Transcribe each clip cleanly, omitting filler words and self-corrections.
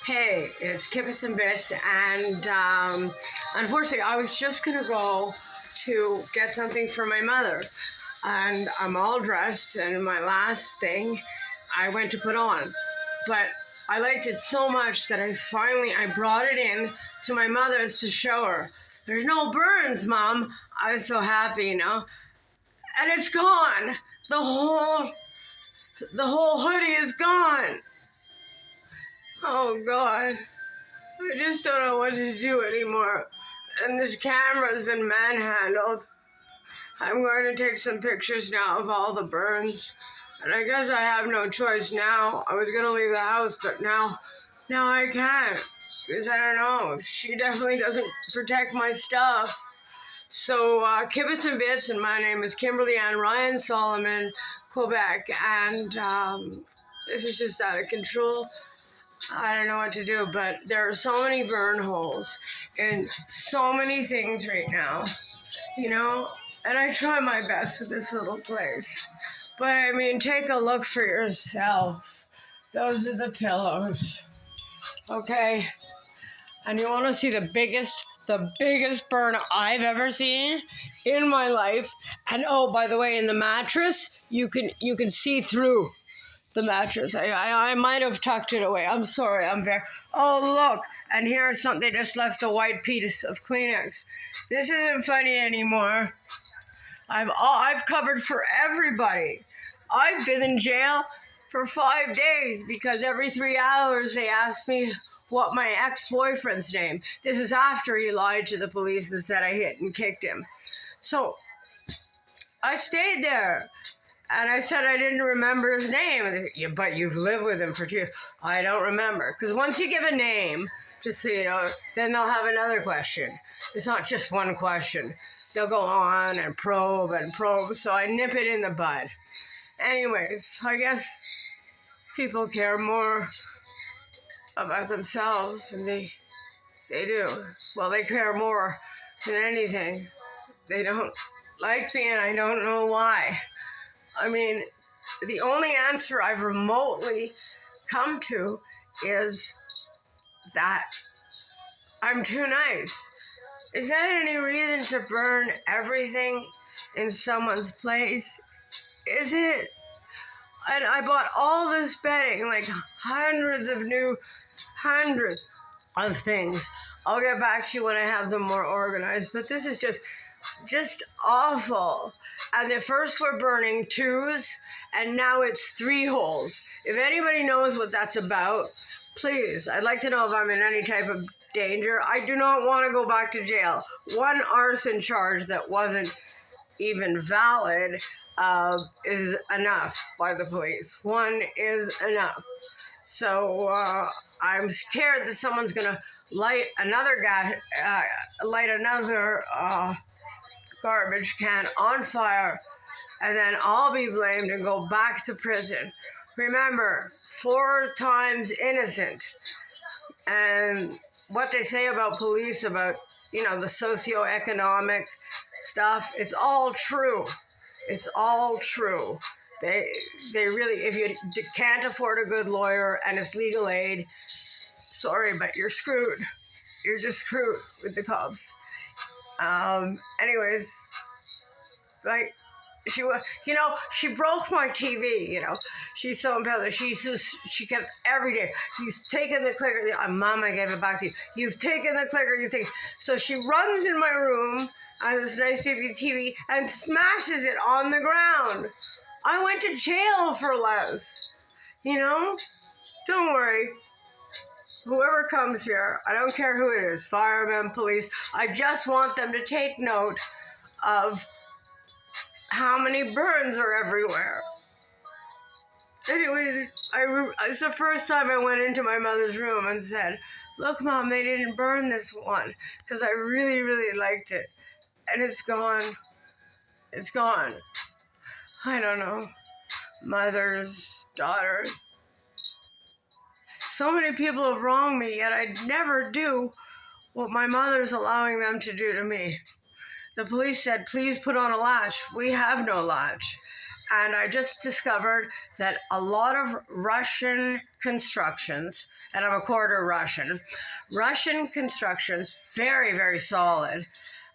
Hey, it's Kippis and Bits, and unfortunately, I was just gonna go to get something for my mother, and I'm all dressed, and my last thing I went to put on, but I liked it so much that I brought it in to my mother's to show her. There's no burns, Mom. I was so happy, and it's gone. The whole hoodie is gone. Oh God. I just don't know what to do anymore. And this camera's been manhandled. I'm going to take some pictures now of all the burns. And I guess I have no choice now. I was going to leave the house, but now I can't. Because I don't know. She definitely doesn't protect my stuff. So, Kibbitz and Bits, and my name is Kimberly Ann Ryan Solomon, Quebec. And this is just out of control. I don't know what to do, but there are so many burn holes in so many things right now, and I try my best with this little place. But I mean, take a look for yourself. Those are the pillows, okay? And you want to see the biggest burn I've ever seen in my life. And oh, by the way, in the mattress, you can see through the mattress. I might have tucked it away. I'm sorry. Oh, look. And here's something. They just left a white piece of Kleenex. This isn't funny anymore. I've covered for everybody. I've been in jail for 5 days because every 3 hours they asked me what my ex-boyfriend's name. This is after he lied to the police and said I hit and kicked him. So I stayed there. And I said I didn't remember his name. And they said, but you've lived with him for 2 years. I don't remember. Because once you give a name, just so you know, then they'll have another question. It's not just one question. They'll go on and probe. So I nip it in the bud. Anyways, I guess people care more about themselves than they do. Well, they care more than anything. They don't like me, and I don't know why. I mean, the only answer I've remotely come to is that I'm too nice. Is that any reason to burn everything in someone's place? Is it? And I bought all this bedding, like hundreds of things. I'll get back to you when I have them more organized, but this is just awful. And the first were burning 2s, and now it's 3 holes. If anybody knows what that's about, please, I'd like to know if I'm in any type of danger. I do not want to go back to jail. 1 arson charge that wasn't even valid is enough by the police. 1 is enough. So I'm scared that someone's going to light another garbage can on fire, and then I'll be blamed and go back to prison. Remember, 4 times innocent. And what they say about police, about, the socioeconomic stuff, it's all true. It's all true. They really, if you can't afford a good lawyer and it's legal aid, sorry, but you're screwed. You're just screwed with the cops. Anyways, like, she broke my TV, She's so embarrassed. She kept every day. You've taken the clicker. Mom, I gave it back to you. You've taken the clicker. So she runs in my room on this nice baby TV and smashes it on the ground. I went to jail for less, Don't worry. Whoever comes here, I don't care who it is, firemen, police, I just want them to take note of how many burns are everywhere. Anyways, it's the first time I went into my mother's room and said, look, Mom, they didn't burn this one, because I really, really liked it. And it's gone. It's gone. I don't know. Mothers, daughters. So many people have wronged me, yet I'd never do what my mother's allowing them to do to me. The police said, please put on a latch. We have no latch. And I just discovered that a lot of Russian constructions, and I'm a quarter Russian constructions, very, very solid,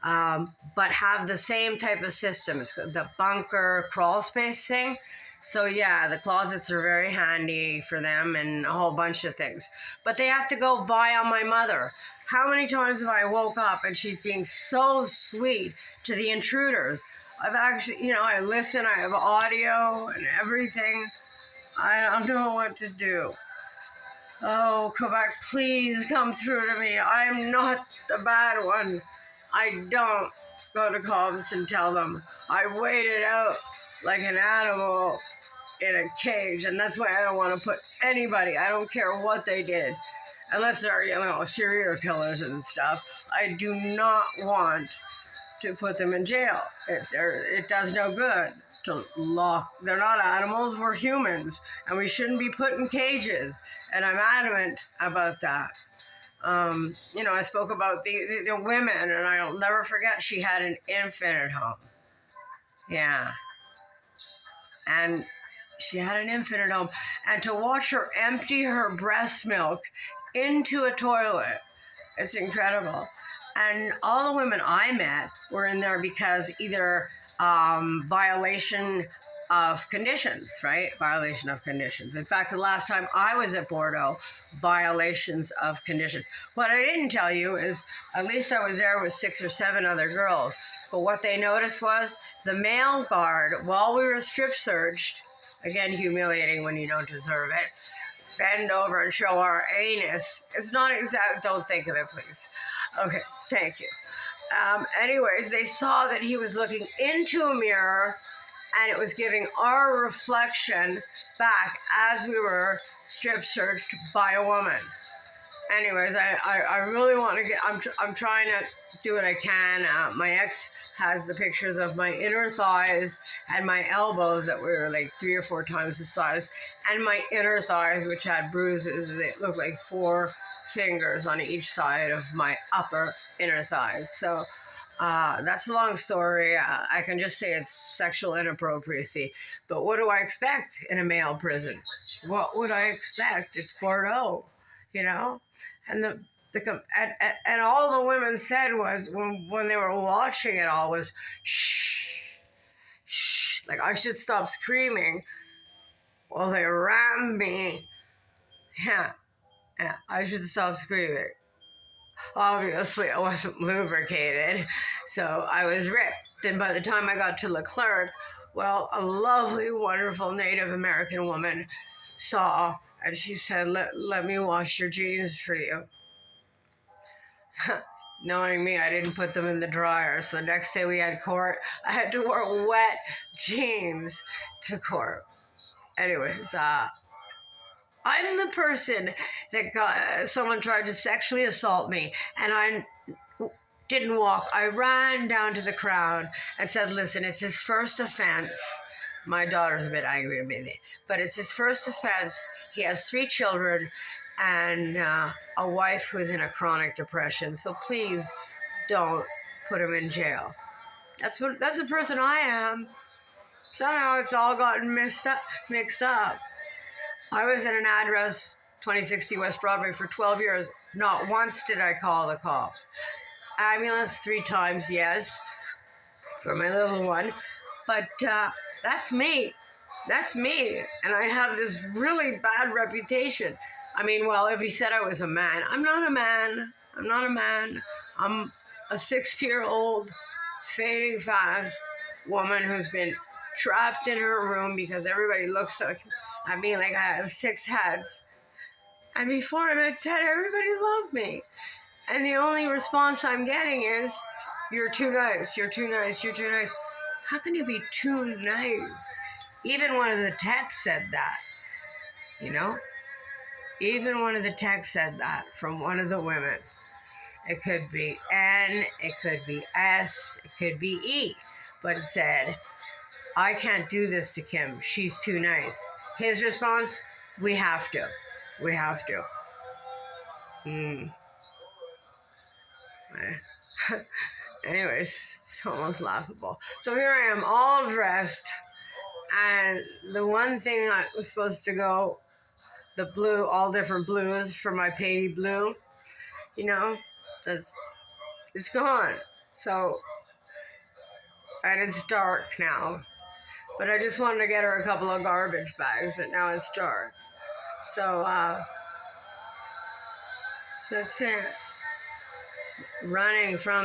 but have the same type of systems, the bunker crawl space thing. So yeah, the closets are very handy for them and a whole bunch of things. But they have to go via my mother. How many times have I woke up and she's being so sweet to the intruders? I've actually, I listen, I have audio and everything. I don't know what to do. Oh, Quebec, please come through to me. I'm not the bad one. I don't go to cops and tell them. I waited out like an animal in a cage, and that's why I don't want to put anybody, I don't care what they did, unless they're, serial killers and stuff. I do not want to put them in jail. It does no good to lock. They're not animals, we're humans, and we shouldn't be put in cages. And I'm adamant about that. I spoke about the women, and I'll never forget she had an infant at home. Yeah. And she had an infant at home. And to watch her empty her breast milk into a toilet, it's incredible. And all the women I met were in there because either violation of conditions, right? Violation of conditions. In fact, the last time I was at Bordeaux, violations of conditions. What I didn't tell you is at least I was there with 6 or 7 other girls. But what they noticed was the male guard, while we were strip searched, again, humiliating when you don't deserve it, bend over and show our anus. It's not exact, don't think of it, please. Okay, thank you. Anyways, they saw that he was looking into a mirror and it was giving our reflection back as we were strip searched by a woman. Anyways, I really want to get, I'm trying to do what I can. My ex has the pictures of my inner thighs and my elbows that were like 3 or 4 times the size, and my inner thighs, which had bruises. They looked like 4 fingers on each side of my upper inner thighs. So that's a long story. I can just say it's sexual inappropriacy. But what do I expect in a male prison? What would I expect? It's Bordeaux, And and all the women said was when they were watching it all was shh, shh, like I should stop screaming. Well, they rammed me. Yeah, I should stop screaming. Obviously, I wasn't lubricated, so I was ripped. And by the time I got to Leclerc, well, a lovely, wonderful Native American woman saw, and she said, let me wash your jeans for you. Knowing me, I didn't put them in the dryer. So the next day we had court, I had to wear wet jeans to court. Anyways, I'm the person that someone tried to sexually assault me, and I didn't walk. I ran down to the crowd and said, listen, it's his first offense. My daughter's a bit angry at me, but it's his first offense. He has 3 children and a wife who's in a chronic depression. So please don't put him in jail. That's the person I am. Somehow it's all gotten mixed up. I was at an address, 2060 West Broadway, for 12 years. Not once did I call the cops. Ambulance 3 times, yes, for my little one. But that's me. That's me. And I have this really bad reputation. I mean, well, if he said I was a man, I'm not a man. I'm not a man. I'm a 60-year-old, fading fast woman who's been trapped in her room because everybody looks like I have 6 heads. And before I met Ted, everybody loved me. And the only response I'm getting is, you're too nice, you're too nice, you're too nice. How can you be too nice? Even one of the texts said that, Even one of the texts said that from one of the women. It could be N, it could be S, it could be E. But it said, I can't do this to Kim. She's too nice. His response, we have to. We have to. Anyways, it's almost laughable. So here I am, all dressed, And the one thing I was supposed to go, the blue, all different blues for my pay blue, you know, that's, it's gone. So, and it's dark now. But I just wanted to get her a couple of garbage bags, but now it's dark. So, that's it. Running from